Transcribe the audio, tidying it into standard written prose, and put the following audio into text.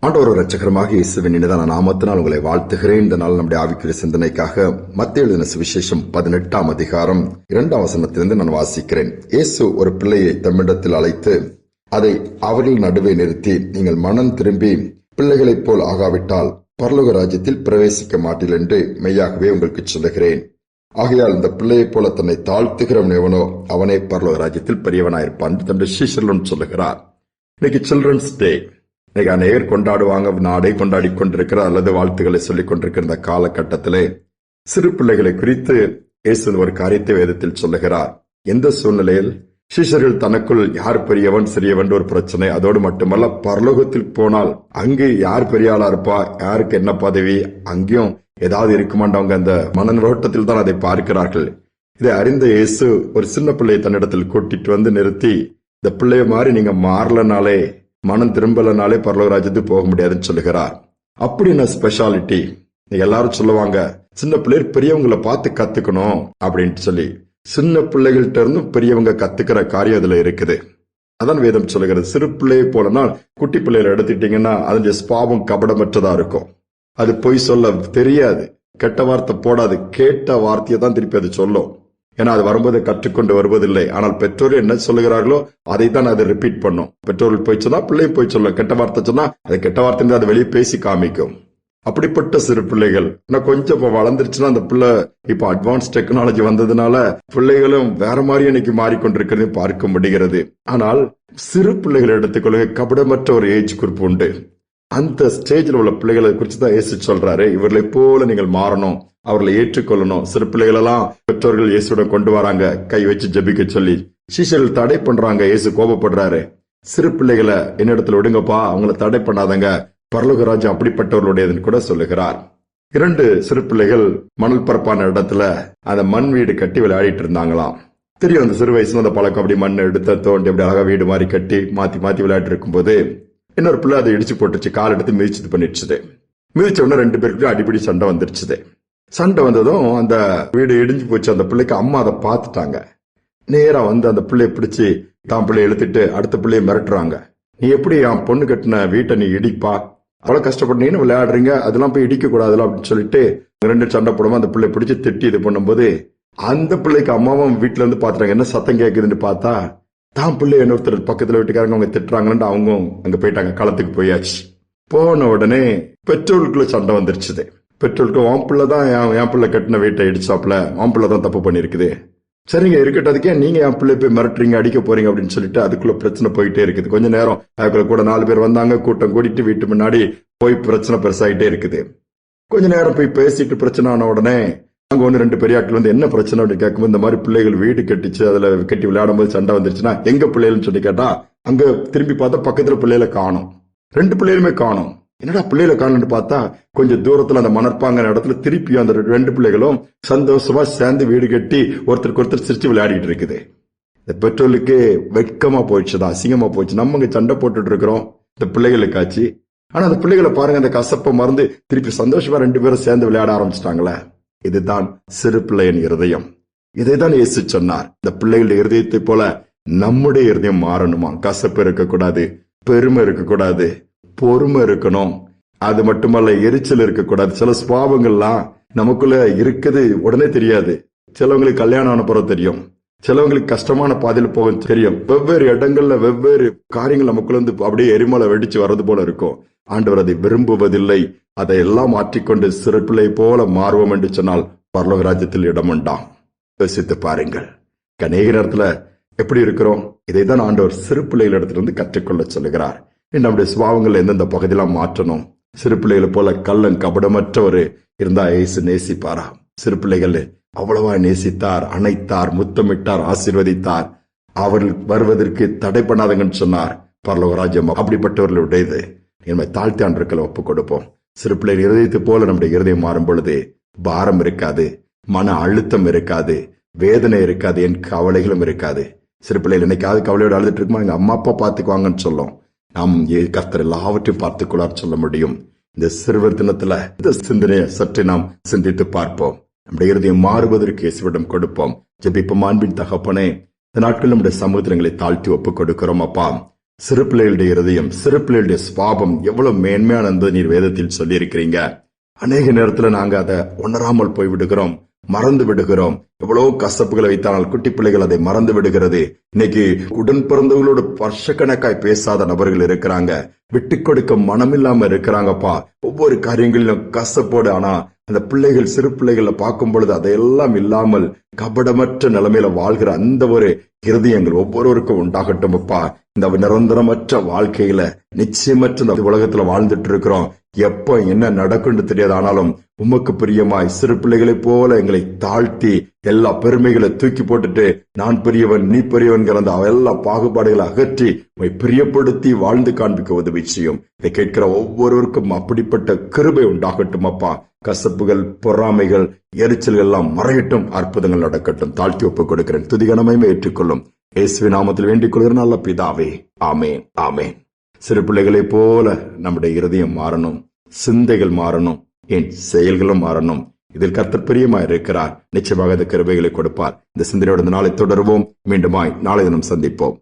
ஆண்டவர் இரட்சகரமாக இயேசுவின் இனிதான நாமத்தினால் உங்களை வாழ்த்துகிறேன். இந்த நாள் நம்முடைய ஆவிக்குரிய சிந்தனைக்காக மத்தேயு எழுதின சுவிசேஷம் 18ஆம் அதிகாரம் 2ஆம் வசனத்திலிருந்து நான் வாசிக்கிறேன். இயேசு ஒரு பிள்ளையை தம்மிடத்தில் அழைத்து அதை அவர்கள் நடுவே நிறுத்தி, நீங்கள் மனம் திரும்பி பிள்ளைகளைப் போல் ஆகாவிட்டால் பரலோக ராஜ்யத்தில் பிரவேசிக்க மாட்டீர்கள் என்று மெய்யாகவே உங்களுக்கு சொல்லுகிறேன். ஆகையால் இந்த பிள்ளையைப் போல தன்னை தாழ்த்துகிறவன் எவனோ அவனே பரலோக ராஜ்யத்தில் பெரியவனாயிருப்பான் தன்னுடைய சீஷர்களும் சொல்லுகிறார். இன்னைக்கு சில்ட்ரன்ஸ் டே. இன்னைக்கு அநேகர் கொண்டாடுவாங்க, நாடே கொண்டாடி கொண்டிருக்கிற அல்லது வாழ்த்துக்களை சொல்லிக் கொண்டிருக்கிற இந்த காலகட்டத்திலே சிறு பிள்ளைகளை குறித்து இயேசு ஒரு காரியத்தை வேதத்தில் சொல்லுகிறார். எந்த சூழ்நிலையில் சீஷர்கள் தனக்குள் யார் பெரியவன் சிறியவன் ஒரு பிரச்சனை, அதோடு மட்டுமல்ல பரலோகத்தில் போனால் அங்கு யார் பெரிய ஆளா இருப்பா, யாருக்கு என்ன பதவி, அங்கேயும் ஏதாவது இருக்குமாண்டவங்க அந்த மனநோட்டத்தில் தான் அதை பார்க்கிறார்கள். இதை அறிந்த இயேசு ஒரு சின்ன பிள்ளையை தன்னிடத்தில் கூட்டிட்டு வந்து நிறுத்தி, இந்த பிள்ளைய மாதிரி நீங்க மாறலனாலே, மனம் திரும்பலனாலே பரலோக ராஜ்யத்துக்கு போக முடியாதுன்னு சொல்லுகிறார். அப்படின்னு ஸ்பெஷாலிட்டி எல்லாரும் சொல்லுவாங்க, சின்ன பிள்ளைகள் பெரியவங்களை பார்த்து கத்துக்கணும் அப்படின்ட்டு சொல்லி. சின்ன பிள்ளைகள்ட்ட இருந்தும் பெரியவங்க கத்துக்கிற காரியம் அதுல இருக்குது. அதான் வேதம் சொல்லுகிறது. சிறு பிள்ளையை போலனா குட்டி பிள்ளைகளை எடுத்துட்டீங்கன்னா அதனுடைய ஸ்பாவம் கபடமற்றதா இருக்கும். அது பொய் சொல்ல தெரியாது, கெட்ட வார்த்தை போடாது, கேட்ட வார்த்தையை தான் திருப்பி அது சொல்லும். ஏன்னா அது வரும்போது கற்றுக்கொண்டு வருவதில்லை. ஆனால் பெற்றோர் என்ன சொல்லுகிறார்களோ அதை தான் அதை ரிப்பீட் பண்ணும். பெற்றோர்கள் போய் சொன்னா பிள்ளையும் போய் சொல்லும். கெட்ட வார்த்தை சொன்னா அது கெட்ட வார்த்தை அதை வெளியே பேசி காமிக்கும். அப்படிப்பட்ட சிறு பிள்ளைகள் கொஞ்சம் வளர்ந்துருச்சுன்னா அந்த பிள்ளை இப்ப அட்வான்ஸ் டெக்னாலஜி வந்ததுனால பிள்ளைகளும் வேற மாதிரி இன்னைக்கு மாறிக்கொண்டிருக்கிறது பார்க்க முடிகிறது. ஆனால் சிறு பிள்ளைகள் எடுத்துக்கொள்ளுங்க, கபடமற்ற ஒரு ஏஜ் குரூப் உண்டு. அந்த ஸ்டேஜில் உள்ள பிள்ளைகளை குறித்து தான் இயேசு சொல்றாரு, இவர்களை போல நீங்கள் மாறணும், அவர்களை ஏற்றுக்கொள்ளணும். சிறு பிள்ளைகள் எல்லாம் பெற்றோர்கள் இயேசுடன் கொண்டு வராங்க, கை வச்சு ஜெபிக்க சொல்லி. சீஷர்கள் தடை பண்றாங்க, இயேசு கோபப்படுறாரு. சிறு பிள்ளைகளை என்னிடத்துல விடுங்கப்பா, அவங்கள தடை பண்ணாதங்க, பரலோக ராஜ்யம் அப்படிப்பட்டவர்களுடையதுன்னு கூட சொல்லுகிறார். 2 சிறு பிள்ளைகள் மணல் பரப்பான இடத்துல அந்த மண் வீடு கட்டி விளையாடிட்டு இருந்தாங்களாம். தெரியும், அந்த சிறு வயசுல அந்த பழக்கம். அப்படி மண் எடுத்து தோண்டி அப்படி அழகா வீடு மாதிரி கட்டி மாத்தி மாத்தி விளையாட்டு இருக்கும் போது இன்னொரு பிள்ளை அதை இடிச்சு போட்டுச்சு, கால் எடுத்து மிதிச்சு பண்ணிடுச்சுது. மிதிச்ச உடனே 2 பேருக்கு அடிப்படி சண்டை வந்துருச்சுது. சண்டை வந்ததும் அந்த வீடு இடிஞ்சு போச்சு. அந்த பிள்ளைக்கு அம்மா அதை பார்த்துட்டாங்க. நேரா வந்து அந்த பிள்ளைய பிடிச்சி தான் பிள்ளைய இழுத்துட்டு அடுத்த பிள்ளைய மிரட்டுறாங்க. நீ எப்படி என் பொண்ணு கட்டின வீட்டை நீ இடிப்பா, அவ்வளவு கஷ்டப்பட்டீங்கன்னு விளையாடுறீங்க, அதெல்லாம் போய் இடிக்க கூடாதுல அப்படின்னு சொல்லிட்டு 2 சண்டை போடும்போது அந்த பிள்ளை பிடிச்சி திட்டி இது பண்ணும்போது அந்த பிள்ளைக்கு அம்மாவும் வீட்டுல இருந்து பாத்துறாங்க. என்ன சத்தம் கேக்குதுன்னு பார்த்தா தான் பிள்ளை இன்னொருத்தர் பக்கத்துல வீட்டுக்காரங்க அவங்க திட்டுறாங்கன்னு அவங்க அங்க போயிட்டாங்க, களத்துக்கு போயாச்சு. போன உடனே பெற்றோருக்குள்ள சண்டை வந்துருச்சுது. பெற்றோருக்கு உன் பிள்ளை தான் என் பிள்ளை கட்டின வீட்டை இடிச்சாப்ல, உன் பிள்ளை தான் தப்பு பண்ணிருக்குது, சரிங்க இருக்கட்டதுக்கே நீங்க என் பிள்ளை போய் மிரட்டுறீங்க, அடிக்க போறீங்க அப்படின்னு சொல்லிட்டு அதுக்குள்ள பிரச்சனை போயிட்டே இருக்குது. கொஞ்ச நேரம் அதுக்குள்ள கூட 4 பேர் வந்தாங்க, கூட்டம் கூட்டிட்டு வீட்டு முன்னாடி போய் பிரச்சனை பெருசாயிட்டே இருக்குது. கொஞ்ச நேரம் போய் பேசிட்டு பிரச்சனை ஆன உடனே அங்க 1-2 பெரிய ஆட்கள் வந்து என்ன பிரச்சனை அப்படின்னு கேட்கும்போது, இந்த மாதிரி பிள்ளைகள் வீடு கட்டிச்சு, அதுல கட்டி விளையாடும் போது சண்டை வந்துருச்சுன்னா எங்க பிள்ளைகள்னு சொல்லி கேட்டா அங்க திரும்பி பார்த்தா பக்கத்துல பிள்ளைகளை காணும். 2 பிள்ளைகளுமே காணும். என்னடா பிள்ளைகளை காணும்னு பார்த்தா கொஞ்சம் தூரத்துல அந்த மணற்பாங்கிற இடத்துல திருப்பி அந்த 2 பிள்ளைகளும் சந்தோஷமா சேர்ந்து வீடு கட்டி ஒருத்தருக்கு ஒருத்தர் சிரிச்சு விளையாடிட்டு இருக்குது. இந்த பெற்றோருக்கு வெட்கமா போயிடுச்சுதான், அசிங்கமா போயிடுச்சு. நம்ம இங்க சண்டை போட்டுட்டு இருக்கிறோம் இந்த பிள்ளைகளுக்காச்சு. ஆனா அந்த பிள்ளைகளை பாருங்க, அந்த கசப்பை மறந்து திருப்பி சந்தோஷமா 2 பேரும் சேர்ந்து விளையாட ஆரம்பிச்சிட்டாங்களே. இதுதான் சிறு பிள்ளையின் இருதயம். இதைதான் இயேசு சொன்னார். இந்த பிள்ளைகளுடைய இருதயத்தை போல நம்முடைய இருதயம் மாறணுமா. கசப்பு இருக்கக்கூடாது, பெருமை இருக்கக்கூடாது, பொறுமை இருக்கணும். அது மட்டுமல்ல, எரிச்சல் இருக்கக்கூடாது. சில சுபாவங்கள்லாம் நமக்குள்ள இருக்குது உடனே தெரியாது. சிலவங்களுக்கு கல்யாணம் ஆன பிறகு தெரியும், சிலவங்களுக்கு கஷ்டமான பாதையில் போக தெரியும். வெவ்வேறு இடங்கள்ல வெவ்வேறு காரியங்கள் நமக்குள்ள இருந்து அப்படியே எரிமலை வெடிச்சு வர்றது போல இருக்கும். ஆண்டவர் அதை விரும்புவதில்லை. அதை எல்லாம் மாற்றிக்கொண்டு சிறு பிள்ளை போல மாறுவோம் என்று சொன்னால் பரலோக ராஜ்யத்தில் இடம் உண்டாம். யோசித்து பாருங்கள், அநேக நேரத்துல எப்படி இருக்கிறோம். இதைதான் ஆண்டவர் சிறு பிள்ளைகள் இடத்துல இருந்து கற்றுக்கொள்ள சொல்லுகிறார். நம்முடைய சுபாவங்கள் எந்தெந்த பகுதியெல்லாம் மாற்றணும். சிறு பிள்ளைகளை போல கள்ளன் கபடமற்றவர் இருந்தா இயேசு நேசிப்பாரா? சிறு பிள்ளைகள் அவ்வளவா நேசித்தார், அணைத்தார், முத்தமிட்டார், ஆசீர்வதித்தார். அவர்கள் வருவதற்கு தடை பண்ணாதங்கன்னு சொன்னார். பரலோக ராஜ்யம் அப்படிப்பட்டவர்களுடையது. என்னை தாழ்த்தி ஆண்டவர்களை ஒப்புக் கொடுப்போம். சிறு பிள்ளைகள் இருதயத்தை போல நம்முடைய இருதயம் மாறும் பொழுது பாரம் இருக்காது, மன அழுத்தம் இருக்காது, வேதனை இருக்காது, என் கவலைகளும் இருக்காது. சிறு பிள்ளைகள் என்னைக்காவது கவலையோடு அழுதுட்டு இருக்குமா, எங்க அம்மா அப்பா பாத்துக்குவாங்கன்னு சொல்லும். நாம் கர்த்தர் எல்லாவற்றையும் பார்த்துக்கொள்ளார் சொல்ல முடியும். இந்த சிறுவர் தினத்துல இந்த சிந்தனையை சற்று நாம் சிந்தித்து பார்ப்போம். நம்முடைய இருதயம் மாறுவதற்கு இயேசுவிடம் கொடுப்போம். ஜெபிப்போம். அன்பின் தகப்பனே, இந்த நாட்கள் நம்முடைய சமுத்திரங்களை தாழ்த்தி ஒப்புக் கொடுக்கிறோம். அப்பா, சிறு பிள்ளைகளுடைய இருதயம், சிறு பிள்ளைகளுடைய சுவாபம் எவ்வளவு மேன்மையான என்பது நீர் வேதத்தில் சொல்லி இருக்கிறீங்க. அநேக நேரத்துல நாங்க அதை உணராமல் போய் விடுகிறோம், மறந்து விடுகிறோம். எவ்வளவு கசப்புகளை வைத்தானால் குட்டி பிள்ளைகள் அதை மறந்து விடுகிறது. இன்னைக்கு உடன் பிறந்தவங்களோட வருஷக்கணக்காய் பேசாத நபர்கள் இருக்கிறாங்க. விட்டு கொடுக்க மனமில்லாம இருக்கிறாங்கப்பா. ஒவ்வொரு காரியங்களிலும் கசப்போடு. ஆனா அந்த பிள்ளைகள், சிறு பிள்ளைகளை பார்க்கும் பொழுது அதையெல்லாம் இல்லாமல் கபடமற்ற நிலைமையில வாழ்கிற அந்த ஒரு இருதயங்கள் ஒவ்வொருவருக்கும் உண்டாகட்டும் அப்பா. இந்த நிரந்தரமற்ற வாழ்க்கையில, நிச்சயமற்ற இந்த உலகத்துல வாழ்ந்துட்டு இருக்கிறோம். எப்ப என்ன நடக்கும்னு தெரியாது. ஆனாலும் உமக்கு பிரியமாய் சிறு பிள்ளைகளைப் போல எங்களை தாழ்த்தி எல்லா பெருமைகளை தூக்கி போட்டுட்டு நான் பெரியவன் நீ பெரியவன்கிற அந்த எல்லா பாகுபாடுகளை அகற்றி உம்மை பிரியப்படுத்தி வாழ்ந்து காண்பிக்க உதவி செய்யும். இதை கேட்கிற ஒவ்வொருவருக்கும் அப்படிப்பட்ட கிருபை உண்டாகட்டும் அப்பா. கசப்புகள், பொறாமைகள், எரிச்சல்கள் எல்லாம் மறையட்டும். அற்புதங்கள் நடக்கட்டும். தாழ்த்தி ஒப்புக் கொடுக்கிறேன். துதிகனமையுமே ஏற்றுக்கொள்ளும். இயேசுவின் நாமத்தில் வேண்டிக் கொள்கிற நல்ல பிதாவே, ஆமேன், ஆமேன். சிறு பிள்ளைகளைப் போல நம்முடைய இருதயம் மாறணும், சிந்தைகள் மாறணும், என் செயல்களும் மாறணும். இதில் கர்த்தர் பிரியமாய் இருக்கிறார். நிச்சயமாக இந்த கிருபைகளை கொடுப்பார். இந்த சிந்தனையோட நாளை தொடருவோம். மீண்டுமாய் நாளை தினம் சந்திப்போம்.